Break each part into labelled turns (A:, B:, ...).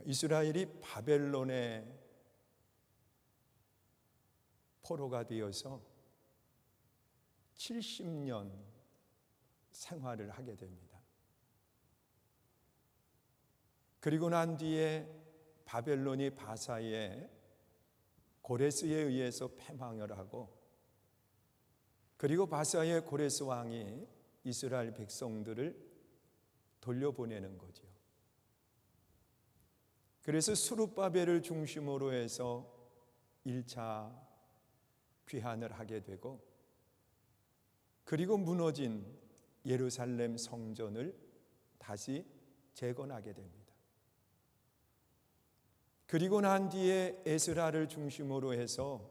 A: 이스라엘이 바벨론의 포로가 되어서 70년 생활을 하게 됩니다. 그리고 난 뒤에 바벨론이 바사의 고레스에 의해서 패망을 하고, 그리고 바사의 고레스 왕이 이스라엘 백성들을 돌려보내는 거죠. 그래서 스룹바벨을 중심으로 해서 1차 귀환을 하게 되고, 그리고 무너진 예루살렘 성전을 다시 재건하게 됩니다. 그리고 난 뒤에 에스라를 중심으로 해서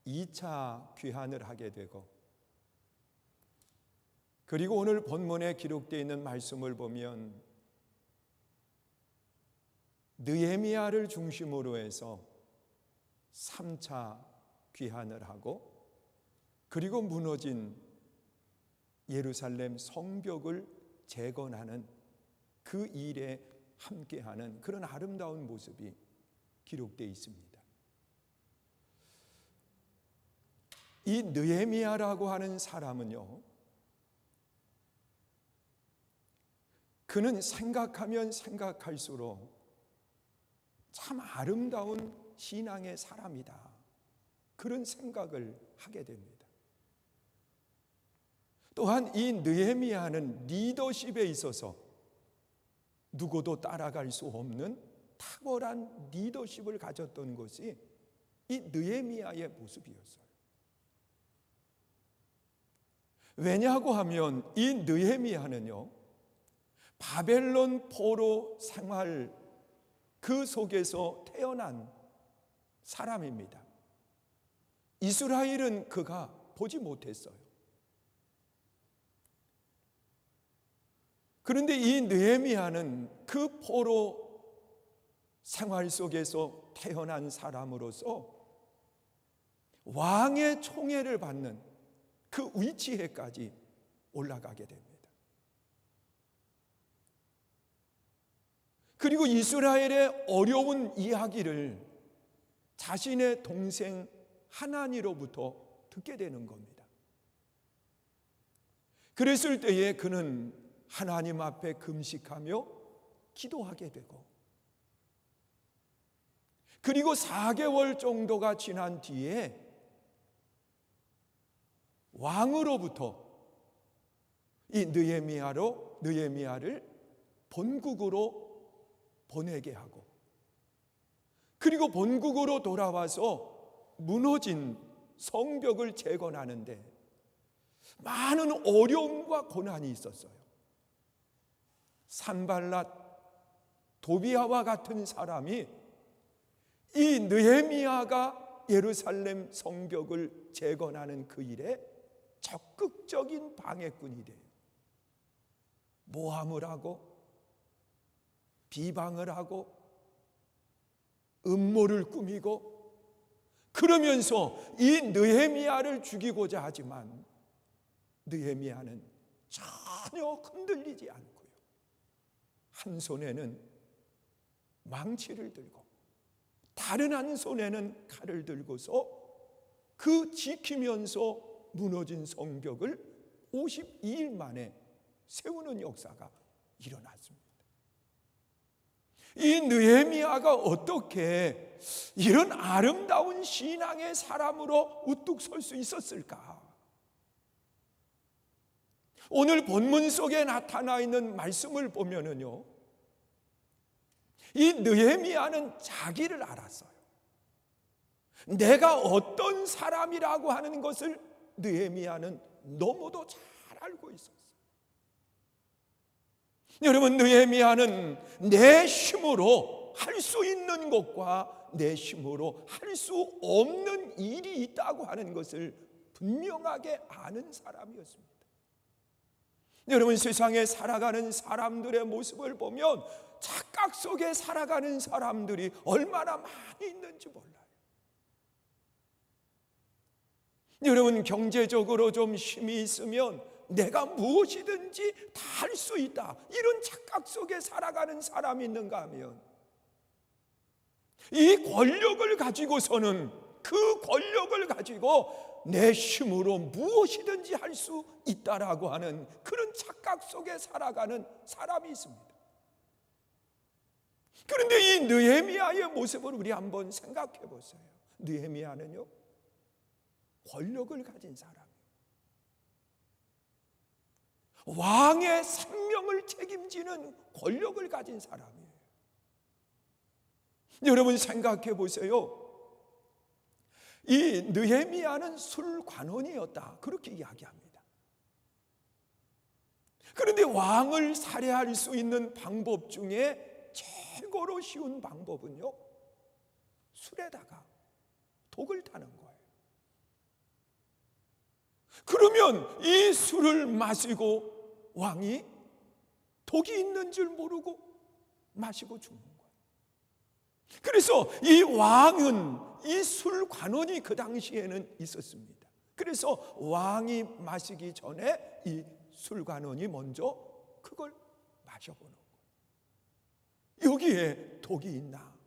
A: 2차 귀환을 하게 되고, 그리고 오늘 본문에 기록되어 있는 말씀을 보면 느헤미야를 중심으로 해서 3차 귀환을 하고, 그리고 무너진 예루살렘 성벽을 재건하는 그 일에 함께하는 그런 아름다운 모습이 기록되어 있습니다. 이 느헤미야라고 하는 사람은요, 그는 생각하면 생각할수록 참 아름다운 신앙의 사람이다, 그런 생각을 하게 됩니다. 또한 이 느헤미야는 리더십에 있어서 누구도 따라갈 수 없는 탁월한 리더십을 가졌던 것이 이 느헤미야의 모습이었어요. 왜냐고 하면 이 느헤미야는요, 바벨론 포로 생활 그 속에서 태어난 사람입니다. 이스라엘은 그가 보지 못했어요. 그런데 이 느헤미야는 그 포로 생활 속에서 태어난 사람으로서 왕의 총애를 받는 그 위치에까지 올라가게 됩니다. 그리고 이스라엘의 어려운 이야기를 자신의 동생 하나니로부터 듣게 되는 겁니다. 그랬을 때에 그는 하나님 앞에 금식하며 기도하게 되고, 그리고 4개월 정도가 지난 뒤에 왕으로부터 이 느헤미야를 본국으로 보내게 하고, 그리고 본국으로 돌아와서 무너진 성벽을 재건하는데 많은 어려움과 고난이 있었어요. 산발랏, 도비아와 같은 사람이 이 느헤미야가 예루살렘 성벽을 재건하는 그 일에 적극적인 방해꾼이 돼요. 모함을 하고 비방을 하고 음모를 꾸미고, 그러면서 이 느헤미야를 죽이고자 하지만 느헤미야는 전혀 흔들리지 않고요, 한 손에는 망치를 들고 다른 한 손에는 칼을 들고서 그 지키면서 무너진 성벽을 52일 만에 세우는 역사가 일어났습니다. 이 느헤미야가 어떻게 이런 아름다운 신앙의 사람으로 우뚝 설 수 있었을까? 오늘 본문 속에 나타나 있는 말씀을 보면은요, 이 느헤미야는 자기를 알았어요. 내가 어떤 사람이라고 하는 것을 느헤미야는 너무도 잘 알고 있었어요. 여러분, 느헤미야는 내 힘으로 할 수 있는 것과 내 힘으로 할 수 없는 일이 있다고 하는 것을 분명하게 아는 사람이었습니다. 여러분, 세상에 살아가는 사람들의 모습을 보면 착각 속에 살아가는 사람들이 얼마나 많이 있는지 몰라요. 여러분, 경제적으로 좀 힘이 있으면 내가 무엇이든지 다 할 수 있다, 이런 착각 속에 살아가는 사람이 있는가 하면 이 권력을 가지고서는 그 권력을 가지고 내 힘으로 무엇이든지 할 수 있다라고 하는 그런 착각 속에 살아가는 사람이 있습니다. 그런데 이 느헤미야의 모습을 우리 한번 생각해 보세요. 느헤미야는요, 권력을 가진 사람이에요. 왕의 생명을 책임지는 권력을 가진 사람이에요. 여러분 생각해 보세요. 이 느헤미야는 술관원이었다, 그렇게 이야기합니다. 그런데 왕을 살해할 수 있는 방법 중에 최고로 쉬운 방법은요, 술에다가 독을 타는 거예요. 그러면 이 술을 마시고 왕이 독이 있는 줄 모르고 마시고 죽는 거예요. 그래서 이 왕은 이 술관원이 그 당시에는 있었습니다. 그래서 왕이 마시기 전에 이 술관원이 먼저 그걸 마셔보는 거예요. 여기에 독이 있나?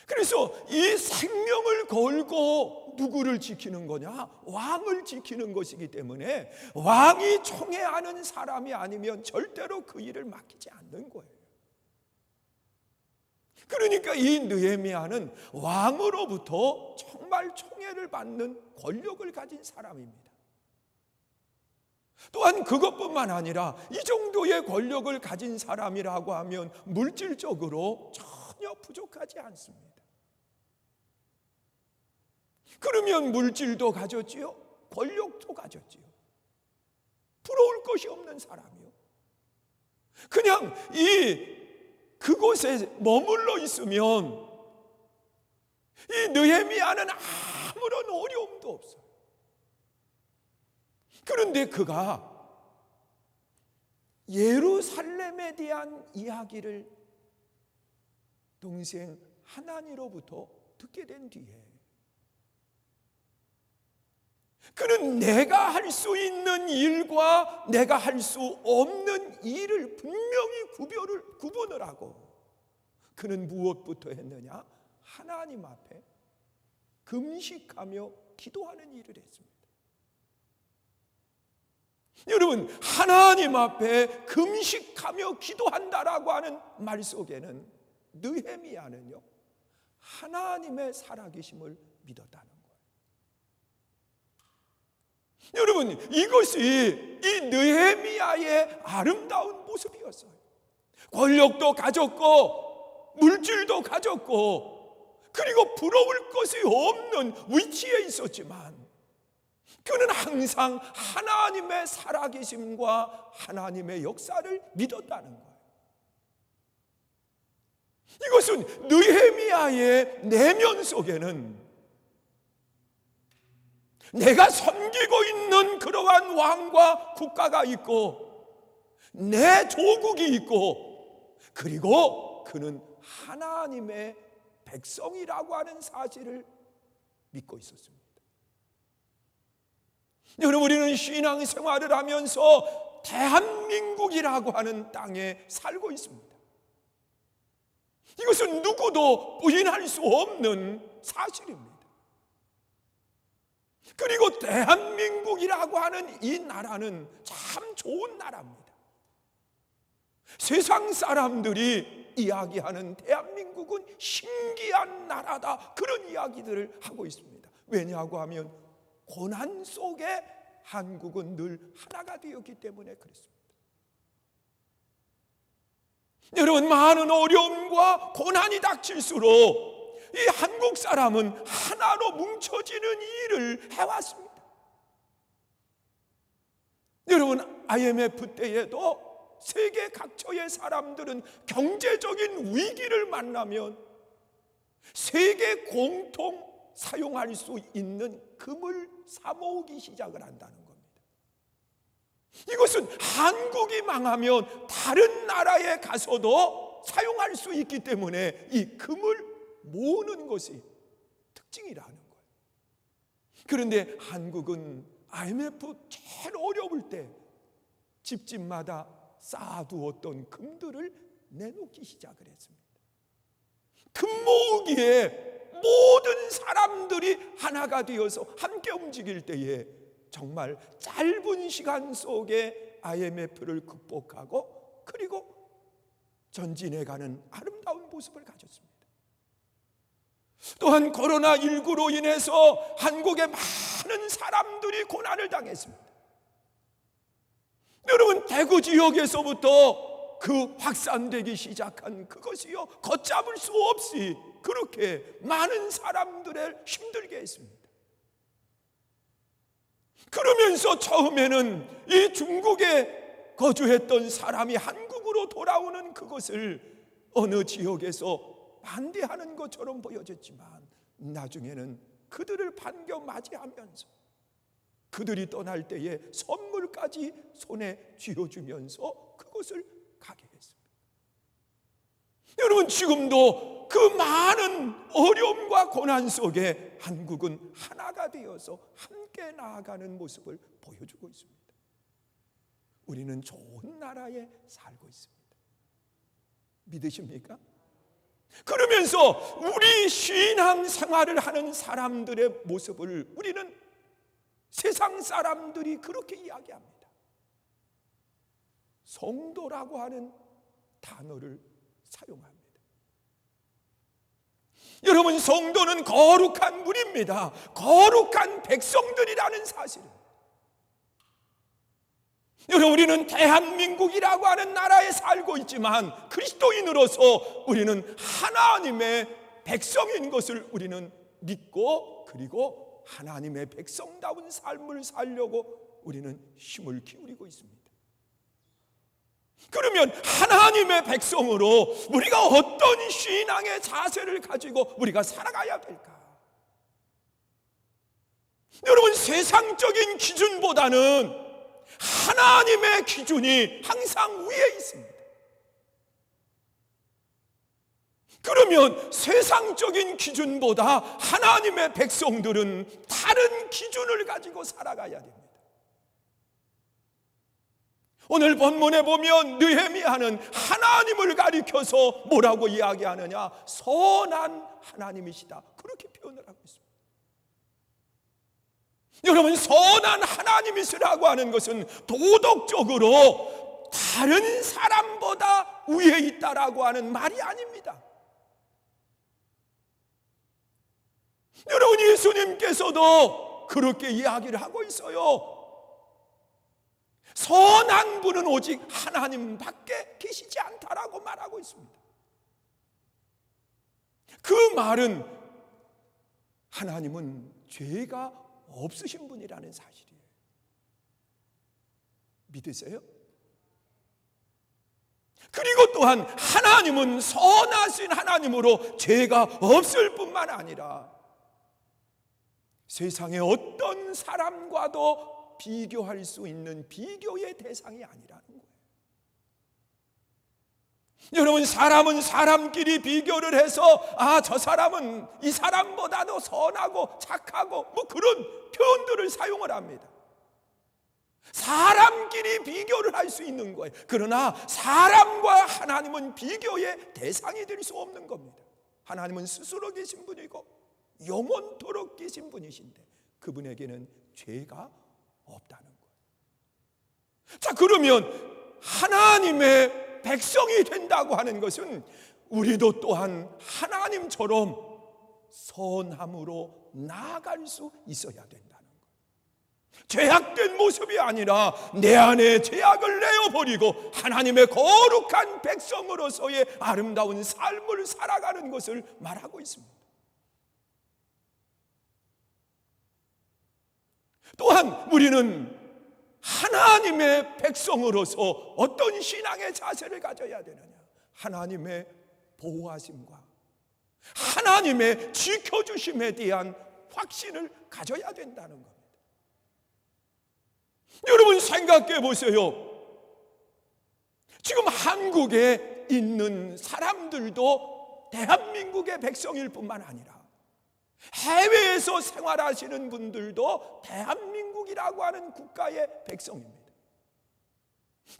A: 그래서 이 생명을 걸고 누구를 지키는 거냐? 왕을 지키는 것이기 때문에 왕이 총애하는 사람이 아니면 절대로 그 일을 맡기지 않는 거예요. 그러니까 이 느헤미야는 왕으로부터 정말 총애를 받는 권력을 가진 사람입니다. 또한 그것뿐만 아니라 이 정도의 권력을 가진 사람이라고 하면 물질적으로 전혀 부족하지 않습니다. 그러면 물질도 가졌지요, 권력도 가졌지요. 부러울 것이 없는 사람이요. 그냥 그곳에 머물러 있으면 이 느헤미야는 아무런 어려움도 없어요. 그런데 그가 예루살렘에 대한 이야기를 동생 하나니로부터 듣게 된 뒤에 그는 내가 할 수 있는 일과 내가 할 수 없는 일을 분명히 구분을 하고 그는 무엇부터 했느냐? 하나님 앞에 금식하며 기도하는 일을 했습니다. 여러분, 하나님 앞에 금식하며 기도한다라고 하는 말 속에는 느헤미야는요, 하나님의 살아계심을 믿었다는 거예요. 여러분, 이것이 이 느헤미야의 아름다운 모습이었어요. 권력도 가졌고 물질도 가졌고 그리고 부러울 것이 없는 위치에 있었지만 그는 항상 하나님의 살아계심과 하나님의 역사를 믿었다는 거예요. 이것은 느헤미야의 내면 속에는 내가 섬기고 있는 그러한 왕과 국가가 있고 내 조국이 있고 그리고 그는 하나님의 백성이라고 하는 사실을 믿고 있었습니다. 여러분, 우리는 신앙생활을 하면서 대한민국이라고 하는 땅에 살고 있습니다. 이것은 누구도 부인할 수 없는 사실입니다. 그리고 대한민국이라고 하는 이 나라는 참 좋은 나라입니다. 세상 사람들이 이야기하는 대한민국은 신기한 나라다, 그런 이야기들을 하고 있습니다. 왜냐하고 하면 고난 속에 한국은 늘 하나가 되었기 때문에 그렇습니다. 여러분, 많은 어려움과 고난이 닥칠수록 이 한국 사람은 하나로 뭉쳐지는 일을 해왔습니다. 여러분, IMF 때에도 세계 각처의 사람들은 경제적인 위기를 만나면 세계 공통 사용할 수 있는 금을 사모으기 시작을 한다는 겁니다. 이것은 한국이 망하면 다른 나라에 가서도 사용할 수 있기 때문에 이 금을 모으는 것이 특징이라는 거예요. 그런데 한국은 IMF 제일 어려울 때 집집마다 쌓아두었던 금들을 내놓기 시작을 했습니다. 금모으기에 모든 사람들이 하나가 되어서 함께 움직일 때에 정말 짧은 시간 속에 IMF를 극복하고 그리고 전진해가는 아름다운 모습을 가졌습니다. 또한 코로나19로 인해서 한국의 많은 사람들이 고난을 당했습니다. 여러분, 대구 지역에서부터 그 확산되기 시작한 그것이요, 걷잡을 수 없이 그렇게 많은 사람들을 힘들게 했습니다. 그러면서 처음에는 이 중국에 거주했던 사람이 한국으로 돌아오는 그것을 어느 지역에서 반대하는 것처럼 보여졌지만, 나중에는 그들을 반겨 맞이하면서 그들이 떠날 때에 선물까지 손에 쥐어주면서 그것을 가게 했습니다. 여러분, 지금도 그 많은 어려움과 고난 속에 한국은 하나가 되어서 함께 나아가는 모습을 보여주고 있습니다. 우리는 좋은 나라에 살고 있습니다. 믿으십니까? 그러면서 우리 신앙 생활을 하는 사람들의 모습을 우리는 세상 사람들이 그렇게 이야기합니다. 성도라고 하는 단어를 사용합니다. 여러분, 성도는 거룩한 물입니다. 거룩한 백성들이라는 사실입니다. 여러분, 우리는 대한민국이라고 하는 나라에 살고 있지만 그리스도인으로서 우리는 하나님의 백성인 것을 우리는 믿고, 그리고 하나님의 백성다운 삶을 살려고 우리는 힘을 기울이고 있습니다. 그러면 하나님의 백성으로 우리가 어떤 신앙의 자세를 가지고 우리가 살아가야 될까? 여러분, 세상적인 기준보다는 하나님의 기준이 항상 위에 있습니다. 그러면 세상적인 기준보다 하나님의 백성들은 다른 기준을 가지고 살아가야 됩니다. 오늘 본문에 보면 느헤미야는 하나님을 가리켜서 뭐라고 이야기하느냐? 선한 하나님이시다, 그렇게 표현을 하고 있습니다. 여러분, 선한 하나님이시라고 하는 것은 도덕적으로 다른 사람보다 위에 있다라고 하는 말이 아닙니다. 여러분, 예수님께서도 그렇게 이야기를 하고 있어요. 선한 분은 오직 하나님밖에 계시지 않다라고 말하고 있습니다. 그 말은 하나님은 죄가 없으신 분이라는 사실이에요. 믿으세요? 그리고 또한 하나님은 선하신 하나님으로 죄가 없을 뿐만 아니라 세상의 어떤 사람과도 비교할 수 있는 비교의 대상이 아니라는 거예요. 여러분, 사람은 사람끼리 비교를 해서 저 사람은 이 사람보다도 선하고 착하고 뭐 그런 표현들을 사용을 합니다. 사람끼리 비교를 할 수 있는 거예요. 그러나 사람과 하나님은 비교의 대상이 될 수 없는 겁니다. 하나님은 스스로 계신 분이고 영원토록 계신 분이신데 그분에게는 죄가 없다는 거예요. 자, 그러면 하나님의 백성이 된다고 하는 것은 우리도 또한 하나님처럼 선함으로 나아갈 수 있어야 된다는 거예요. 죄악된 모습이 아니라 내 안에 죄악을 내어버리고 하나님의 거룩한 백성으로서의 아름다운 삶을 살아가는 것을 말하고 있습니다. 또한 우리는 하나님의 백성으로서 어떤 신앙의 자세를 가져야 되느냐? 하나님의 보호하심과 하나님의 지켜주심에 대한 확신을 가져야 된다는 겁니다. 여러분, 생각해 보세요. 지금 한국에 있는 사람들도 대한민국의 백성일 뿐만 아니라 해외에서 생활하시는 분들도 대한민국이라고 하는 국가의 백성입니다.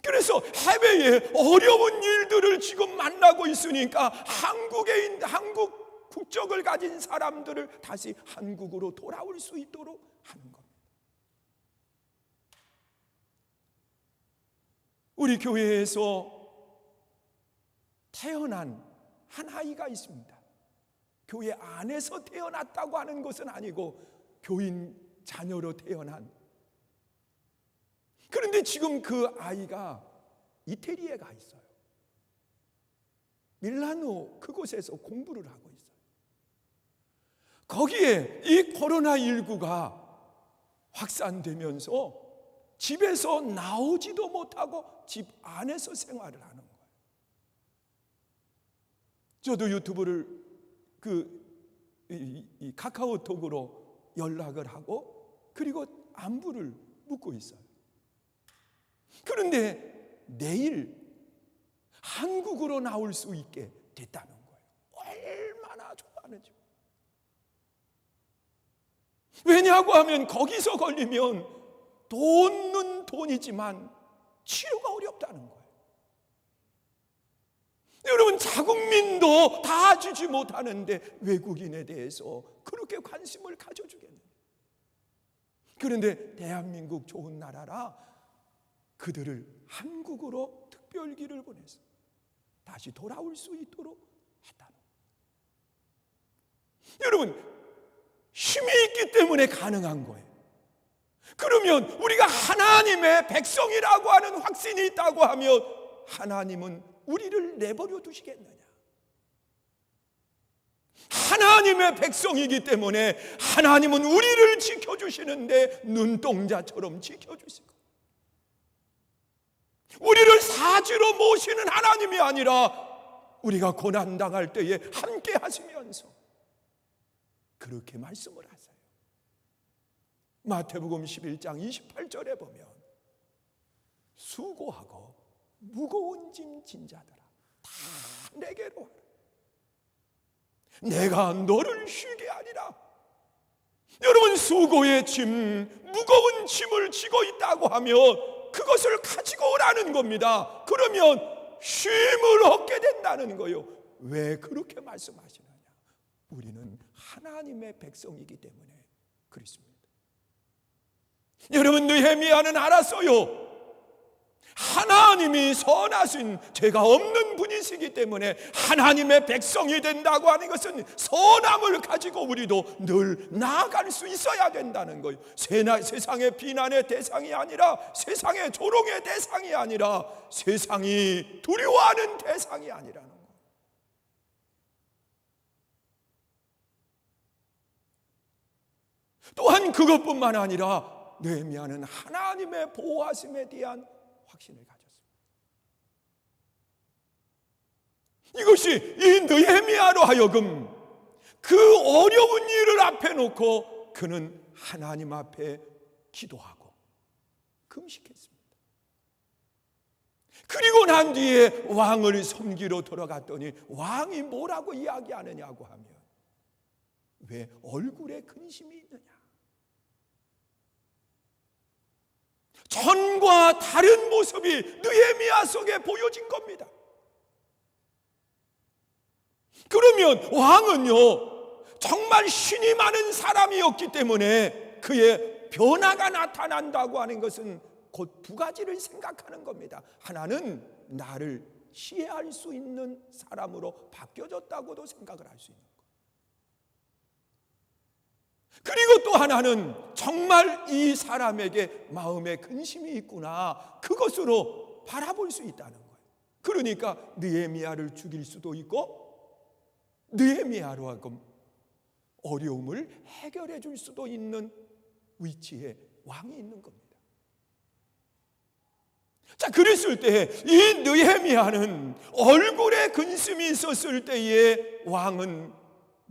A: 그래서 해외에 어려운 일들을 지금 만나고 일어나고 있으니까 한국 국적을 가진 사람들을 다시 한국으로 돌아올 수 있도록 하는 겁니다. 우리 교회에서 태어난 한 아이가 있습니다. 교회 안에서 태어났다고 하는 것은 아니고 교인 자녀로 태어난. 그런데 지금 그 아이가 이태리에 가 있어요. 밀라노 그곳에서 공부를 하고 있어요. 거기에 이 코로나19가 확산되면서 집에서 나오지도 못하고 집 안에서 생활을 하는 거예요. 저도 유튜브를 이 카카오톡으로 연락을 하고 그리고 안부를 묻고 있어요. 그런데 내일 한국으로 나올 수 있게 됐다는 거예요. 얼마나 좋아하는지. 왜냐고 하면 거기서 걸리면 돈은 돈이지만 치료가 어렵다는 거예요. 여러분, 자국민도 다 주지 못하는데 외국인에 대해서 그렇게 관심을 가져주겠느냐. 그런데 대한민국 좋은 나라라 그들을 한국으로 특별기를 보내서 다시 돌아올 수 있도록 했다는 거예요. 여러분, 힘이 있기 때문에 가능한 거예요. 그러면 우리가 하나님의 백성이라고 하는 확신이 있다고 하면 하나님은 우리를 내버려 두시겠느냐? 하나님의 백성이기 때문에 하나님은 우리를 지켜주시는데 눈동자처럼 지켜주시고, 우리를 사지로 모시는 하나님이 아니라 우리가 고난당할 때에 함께 하시면서 그렇게 말씀을 하세요. 마태복음 11장 28절에 보면 수고하고 무거운 짐 진 자들아 다 내게로 와라. 내가 너를 쉬게 하리라. 여러분, 수고의 짐, 무거운 짐을 지고 있다고 하면 그것을 가지고 오라는 겁니다. 그러면 쉼을 얻게 된다는 거예요. 왜 그렇게 말씀하시느냐? 우리는 하나님의 백성이기 때문에 그렇습니다. 여러분, 느헤미야는 알았어요. 하나님이 선하신 죄가 없는 분이시기 때문에 하나님의 백성이 된다고 하는 것은 선함을 가지고 우리도 늘 나아갈 수 있어야 된다는 거예요. 세상의 비난의 대상이 아니라, 세상의 조롱의 대상이 아니라, 세상이 두려워하는 대상이 아니라는 거예요. 또한 그것뿐만 아니라 느헤미야는 하나님의 보호하심에 대한 확신을 가졌습니다. 이것이 이 느헤미야로 하여금 그 어려운 일을 앞에 놓고 그는 하나님 앞에 기도하고 금식했습니다. 그리고 난 뒤에 왕을 섬기러 돌아갔더니 왕이 뭐라고 이야기하느냐고 하면, 왜 얼굴에 근심이 있느냐? 전과 다른 모습이 느헤미야 속에 보여진 겁니다. 그러면 왕은요, 정말 신이 많은 사람이었기 때문에 그의 변화가 나타난다고 하는 것은 곧 두 가지를 생각하는 겁니다. 하나는 나를 시해할 수 있는 사람으로 바뀌어졌다고도 생각을 할 수 있는 거예요. 그리고 또 하나는 정말 이 사람에게 마음에 근심이 있구나, 그것으로 바라볼 수 있다는 거예요. 그러니까 느헤미야를 죽일 수도 있고 느헤미야로 하여금 어려움을 해결해 줄 수도 있는 위치에 왕이 있는 겁니다. 자, 그랬을 때 이 느헤미야는 얼굴에 근심이 있었을 때에 왕은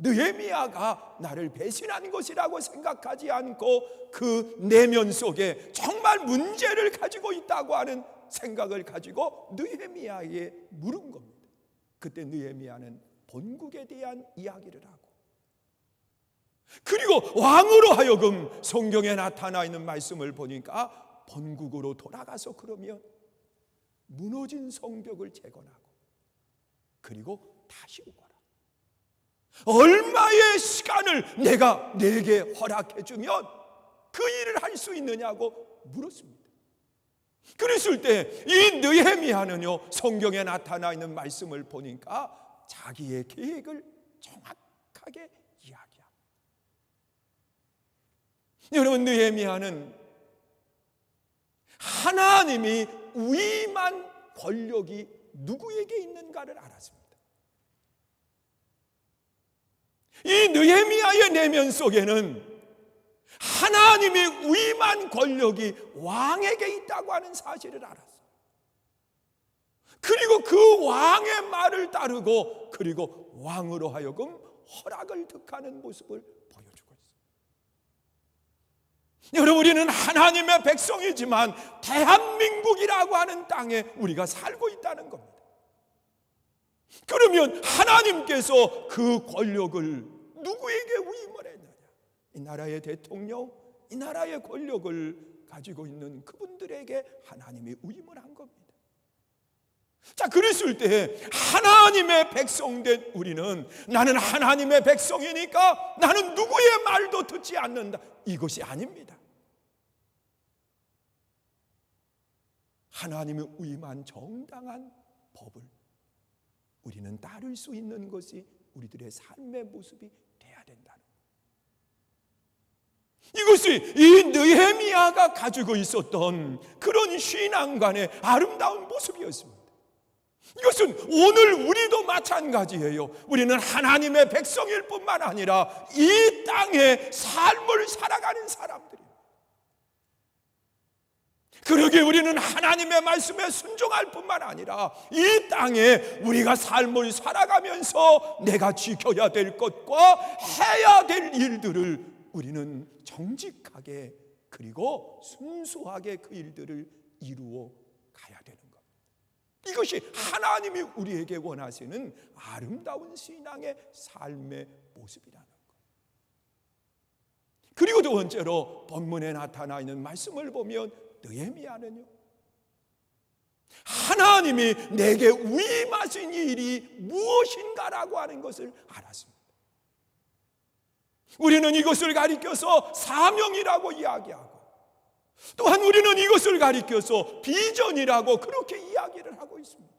A: 느헤미야가 나를 배신한 것이라고 생각하지 않고 그 내면 속에 정말 문제를 가지고 있다고 하는 생각을 가지고 느헤미야에게 물은 겁니다. 그때 느헤미야는 본국에 대한 이야기를 하고, 그리고 왕으로 하여금 성경에 나타나 있는 말씀을 보니까 본국으로 돌아가서 그러면 무너진 성벽을 재건하고 그리고 다시 오거라. 얼마의 시간을 내가 내게 허락해 주면 그 일을 할 수 있느냐고 물었습니다. 그랬을 때 이 느헤미야는요, 성경에 나타나 있는 말씀을 보니까 자기의 계획을 정확하게 이야기합니다. 여러분, 느헤미야는 하나님이 위임한 권력이 누구에게 있는가를 알았습니다. 이 느헤미야의 내면 속에는 하나님이 위임한 권력이 왕에게 있다고 하는 사실을 알았어요. 그리고 그 왕의 말을 따르고 그리고 왕으로 하여금 허락을 득하는 모습을 보여주고 있습니다. 여러분, 우리는 하나님의 백성이지만 대한민국이라고 하는 땅에 우리가 살고 있다는 겁니다. 그러면 하나님께서 그 권력을 누구에게 위임을 했느냐? 이 나라의 대통령, 이 나라의 권력을 가지고 있는 그분들에게 하나님이 위임을 한 겁니다. 자, 그랬을 때 하나님의 백성된 우리는, 나는 하나님의 백성이니까 나는 누구의 말도 듣지 않는다, 이것이 아닙니다. 하나님이 위임한 정당한 법을 우리는 따를 수 있는 것이 우리들의 삶의 모습이 돼야 된다는 거예요. 이것이 이 느헤미야가 가지고 있었던 그런 신앙관의 아름다운 모습이었습니다. 이것은 오늘 우리도 마찬가지예요. 우리는 하나님의 백성일 뿐만 아니라 이 땅의 삶을 살아가는 사람들이에요. 그러기에 우리는 하나님의 말씀에 순종할 뿐만 아니라 이 땅에 우리가 삶을 살아가면서 내가 지켜야 될 것과 해야 될 일들을 우리는 정직하게 그리고 순수하게 그 일들을 이루어 가야 되는 겁니다. 이것이 하나님이 우리에게 원하시는 아름다운 신앙의 삶의 모습이라는 거예요. 그리고 두 번째로 본문에 나타나 있는 말씀을 보면 느헤미야는요, 하나님이 내게 위임하신 일이 무엇인가라고 하는 것을 알았습니다. 우리는 이것을 가리켜서 사명이라고 이야기하고, 또한 우리는 이것을 가리켜서 비전이라고 그렇게 이야기를 하고 있습니다.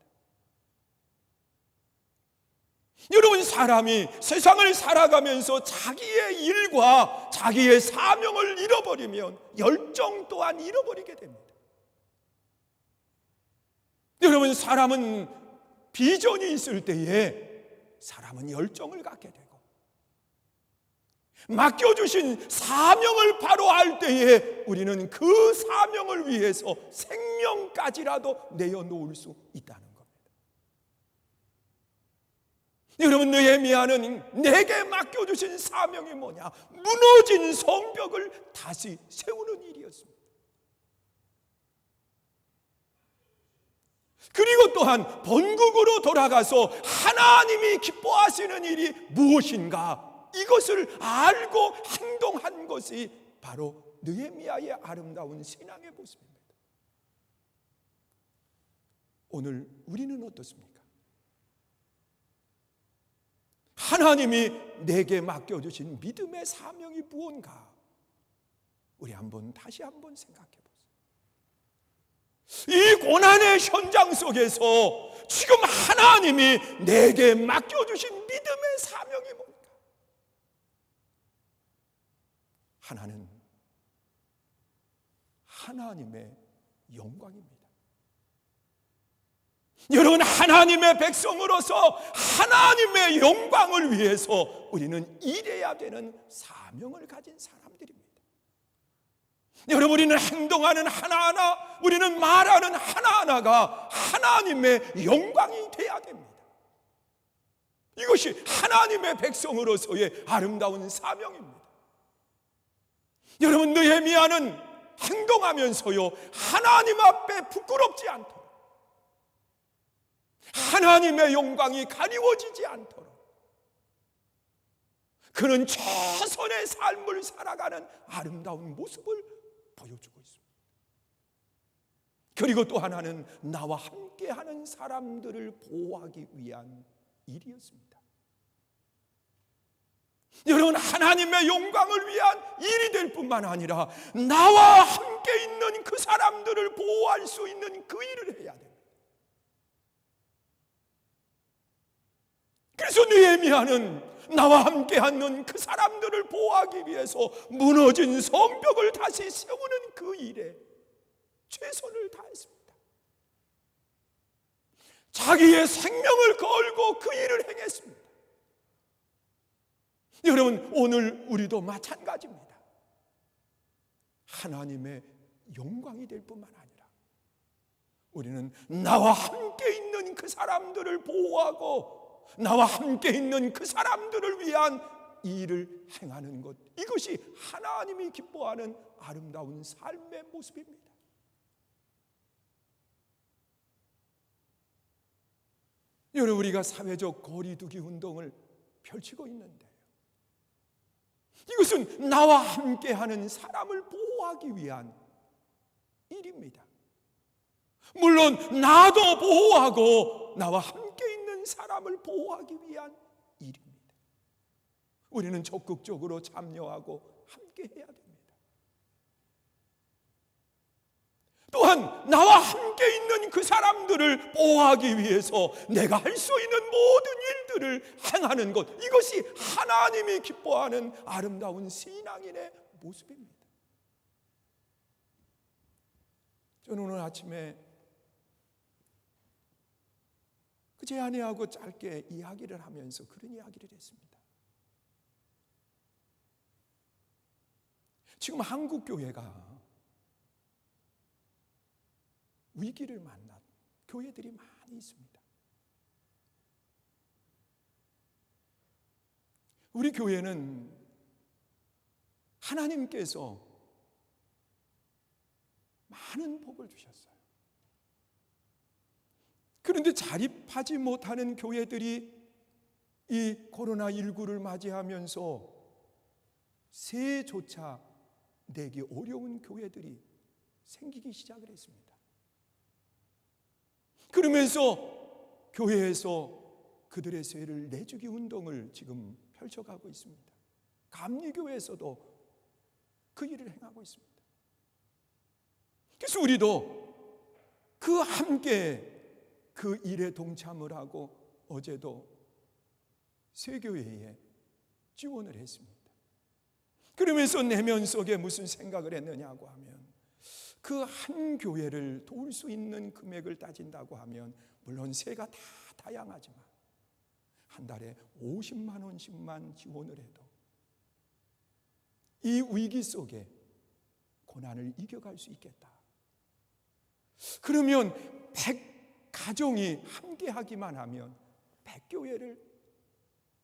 A: 여러분, 사람이 세상을 살아가면서 자기의 일과 자기의 사명을 잃어버리면 열정 또한 잃어버리게 됩니다. 여러분, 사람은 비전이 있을 때에 사람은 열정을 갖게 되고, 맡겨주신 사명을 바로 알 때에 우리는 그 사명을 위해서 생명까지라도 내어놓을 수 있다는 겁니다. 여러분, 느헤미야는 내게 맡겨주신 사명이 뭐냐? 무너진 성벽을 다시 세우는 일이었습니다. 그리고 또한 본국으로 돌아가서 하나님이 기뻐하시는 일이 무엇인가, 이것을 알고 행동한 것이 바로 느헤미야의 아름다운 신앙의 모습입니다. 오늘 우리는 어떻습니까? 하나님이 내게 맡겨주신 믿음의 사명이 무언가, 우리 다시 한번 생각해 보세요. 이 고난의 현장 속에서 지금 하나님이 내게 맡겨주신 믿음의 사명이 뭔가? 하나는 하나님의 영광입니다. 여러분, 하나님의 백성으로서 하나님의 영광을 위해서 우리는 일해야 되는 사명을 가진 사람들입니다. 여러분, 우리는 행동하는 하나하나, 우리는 말하는 하나하나가 하나님의 영광이 돼야 됩니다. 이것이 하나님의 백성으로서의 아름다운 사명입니다. 여러분, 느헤미야는 행동하면서요, 하나님 앞에 부끄럽지 않도록, 하나님의 영광이 가리워지지 않도록 그는 최선의 삶을 살아가는 아름다운 모습을 보여주고 있습니다. 그리고 또 하나는 나와 함께하는 사람들을 보호하기 위한 일이었습니다. 여러분, 하나님의 영광을 위한 일이 될 뿐만 아니라 나와 함께 있는 그 사람들을 보호할 수 있는 그 일을 해야 됩니다. 그래서 느헤미야는 나와 함께 하는 그 사람들을 보호하기 위해서 무너진 성벽을 다시 세우는 그 일에 최선을 다했습니다. 자기의 생명을 걸고 그 일을 행했습니다. 여러분, 오늘 우리도 마찬가지입니다. 하나님의 영광이 될 뿐만 아니라 우리는 나와 함께 있는 그 사람들을 보호하고 나와 함께 있는 그 사람들을 위한 일을 행하는 것, 이것이 하나님이 기뻐하는 아름다운 삶의 모습입니다. 여러분, 우리가 사회적 거리두기 운동을 펼치고 있는데 이것은 나와 함께하는 사람을 보호하기 위한 일입니다. 물론 나도 보호하고 나와 함께 있는 사람을 보호하기 위한 일입니다. 우리는 적극적으로 참여하고 함께 해야 됩니다. 또한 나와 함께 있는 그 사람들을 보호하기 위해서 내가 할 수 있는 모든 일들을 행하는 것, 이것이 하나님이 기뻐하는 아름다운 신앙인의 모습입니다. 저는 오늘 아침에 제 아내하고 짧게 이야기를 하면서 그런 이야기를 했습니다. 지금 한국 교회가 위기를 만난 교회들이 많이 있습니다. 우리 교회는 하나님께서 많은 복을 주셨어요. 그런데 자립하지 못하는 교회들이 이 코로나19를 맞이하면서 새해조차 내기 어려운 교회들이 생기기 시작을 했습니다. 그러면서 교회에서 그들의 세를 내주기 운동을 지금 펼쳐가고 있습니다. 감리교회에서도 그 일을 행하고 있습니다. 그래서 우리도 그 함께 그 일에 동참을 하고 어제도 세교회에 지원을 했습니다. 그러면서 내면 속에 무슨 생각을 했느냐고 하면 그 한 교회를 도울 수 있는 금액을 따진다고 하면 물론 세가 다 다양하지만 한 달에 50만 원씩만 지원을 해도 이 위기 속에 고난을 이겨갈 수 있겠다. 그러면 100가정이 함께 하기만 하면 100교회를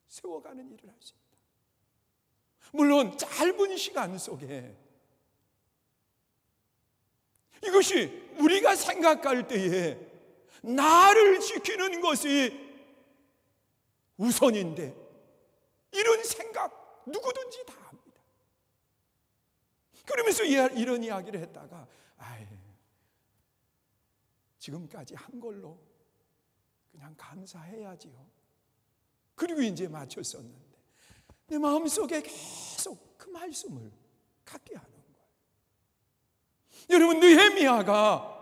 A: 세워가는 일을 할 수 있다. 물론 짧은 시간 속에 이것이 우리가 생각할 때에 나를 지키는 것이 우선인데 이런 생각 누구든지 다 합니다. 그러면서 이런 이야기를 했다가 지금까지 한 걸로 그냥 감사해야지요. 그리고 이제 마쳤었는데 내 마음속에 계속 그 말씀을 갖게 하는 거예요. 여러분, 느헤미야가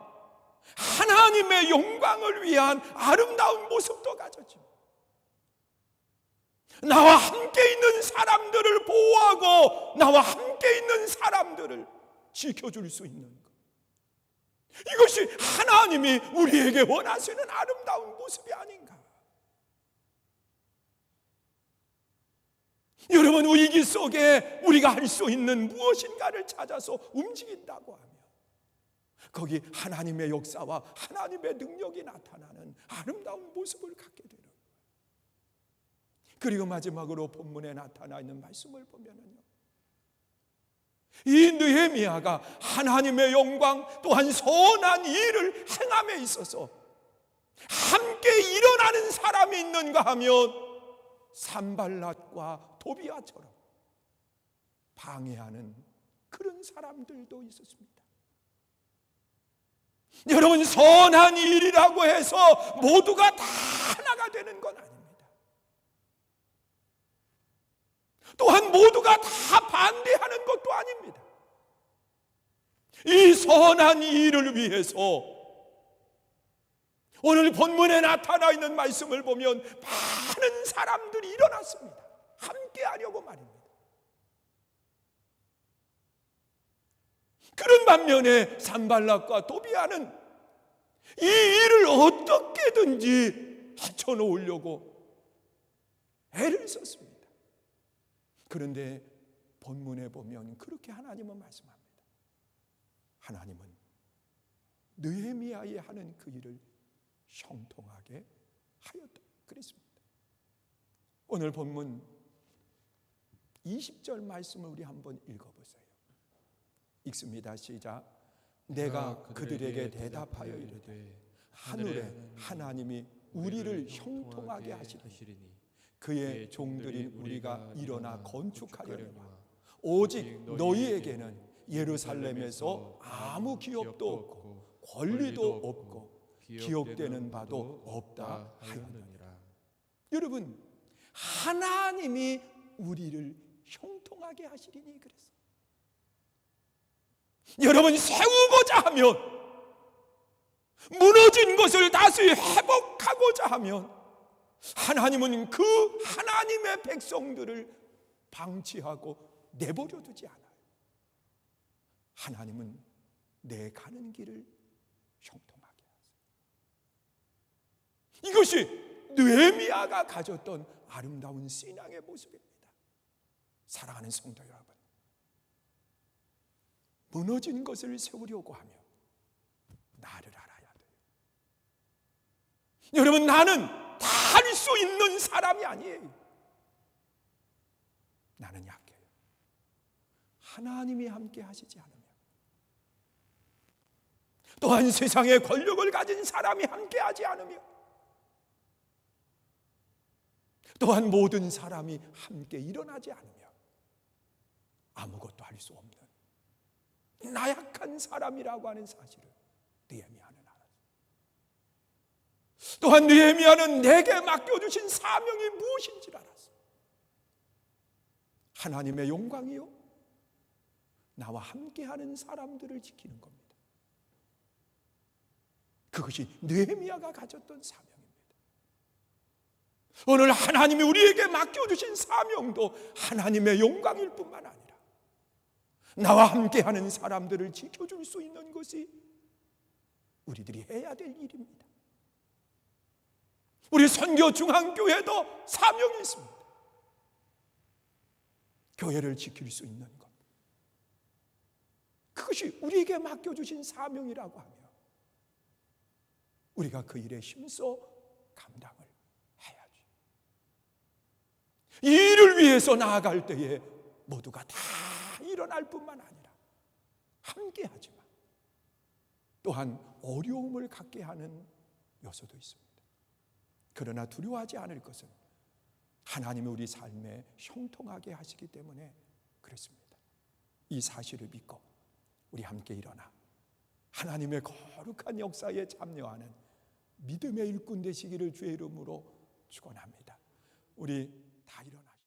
A: 하나님의 영광을 위한 아름다운 모습도 가졌죠. 나와 함께 있는 사람들을 보호하고 나와 함께 있는 사람들을 지켜줄 수 있는 것, 이것이 하나님이 우리에게 원하시는 아름다운 모습이 아닌가. 여러분, 위기 속에 우리가 할 수 있는 무엇인가를 찾아서 움직인다고 하면 거기 하나님의 역사와 하나님의 능력이 나타나는 아름다운 모습을 갖게 되는 거예요. 그리고 마지막으로 본문에 나타나 있는 말씀을 보면은요, 이 느헤미야가 하나님의 영광 또한 선한 일을 행함에 있어서 함께 일어나는 사람이 있는가 하면 산발랏과 도비아처럼 방해하는 그런 사람들도 있었습니다. 여러분, 선한 일이라고 해서 모두가 다 하나가 되는 건 아닙니다. 또한 모두가 다 반대하는 것도 아닙니다. 이 선한 일을 위해서 오늘 본문에 나타나 있는 말씀을 보면 많은 사람들이 일어났습니다. 함께 하려고 말입니다. 그런 반면에 산발락과 도비아는 이 일을 어떻게든지 헤쳐놓으려고 애를 썼습니다. 그런데 본문에 보면 그렇게 하나님은 말씀합니다. 하나님은 느헤미야의 하는 그 일을 형통하게 하였다 그랬습니다. 오늘 본문 20절 말씀을 우리 한번 읽어보세요. 읽습니다. 시작. 내가 그들에게 대답하여 이르되 하늘에 하나님이 우리를 형통하게 하시리니 그의 종들인 우리가 일어나 건축하려니와 오직 너희에게는 예루살렘에서 아무 기업도 없고 권리도 없고 기억되는 바도 없다 하였느니라. 여러분, 하나님이 우리를 형통하게 하시리니 그랬어요. 여러분, 세우고자 하면, 무너진 것을 다시 회복하고자 하면 하나님은 그 하나님의 백성들을 방치하고 내버려 두지 않아요. 하나님은 내 가는 길을 형통하게 하세요. 이것이 느헤미야가 가졌던 아름다운 신앙의 모습입니다. 사랑하는 성도 여러분, 무너진 것을 세우려고 하며 나를 알아야 돼요. 여러분, 나는 다 할 수 있는 사람이 아니에요. 나는 약해요. 하나님이 함께 하시지 않으면, 또한 세상의 권력을 가진 사람이 함께 하지 않으며, 또한 모든 사람이 함께 일어나지 않으며 아무것도 할 수 없는 나약한 사람이라고 하는 사실을 느헤미야는 알았어요. 또한 느헤미야는 내게 맡겨주신 사명이 무엇인지를 알았어요. 하나님의 영광이요, 나와 함께하는 사람들을 지키는 겁니다. 그것이 느헤미야가 가졌던 사명입니다. 오늘 하나님이 우리에게 맡겨주신 사명도 하나님의 영광일 뿐만 아니라 나와 함께하는 사람들을 지켜줄 수 있는 것이 우리들이 해야 될 일입니다. 우리 선교중앙교회도 사명이 있습니다. 교회를 지킬 수 있는 것, 그것이 우리에게 맡겨주신 사명이라고 하며 우리가 그 일에 힘써 감당을 해야지. 이 일을 위해서 나아갈 때에 모두가 다 일어날 뿐만 아니라 함께하지만 또한 어려움을 갖게 하는 요소도 있습니다. 그러나 두려워하지 않을 것은 하나님이 우리 삶에 형통하게 하시기 때문에 그렇습니다. 이 사실을 믿고 우리 함께 일어나 하나님의 거룩한 역사에 참여하는 믿음의 일꾼 되시기를 주의 이름으로 축원합니다. 우리 다 일어나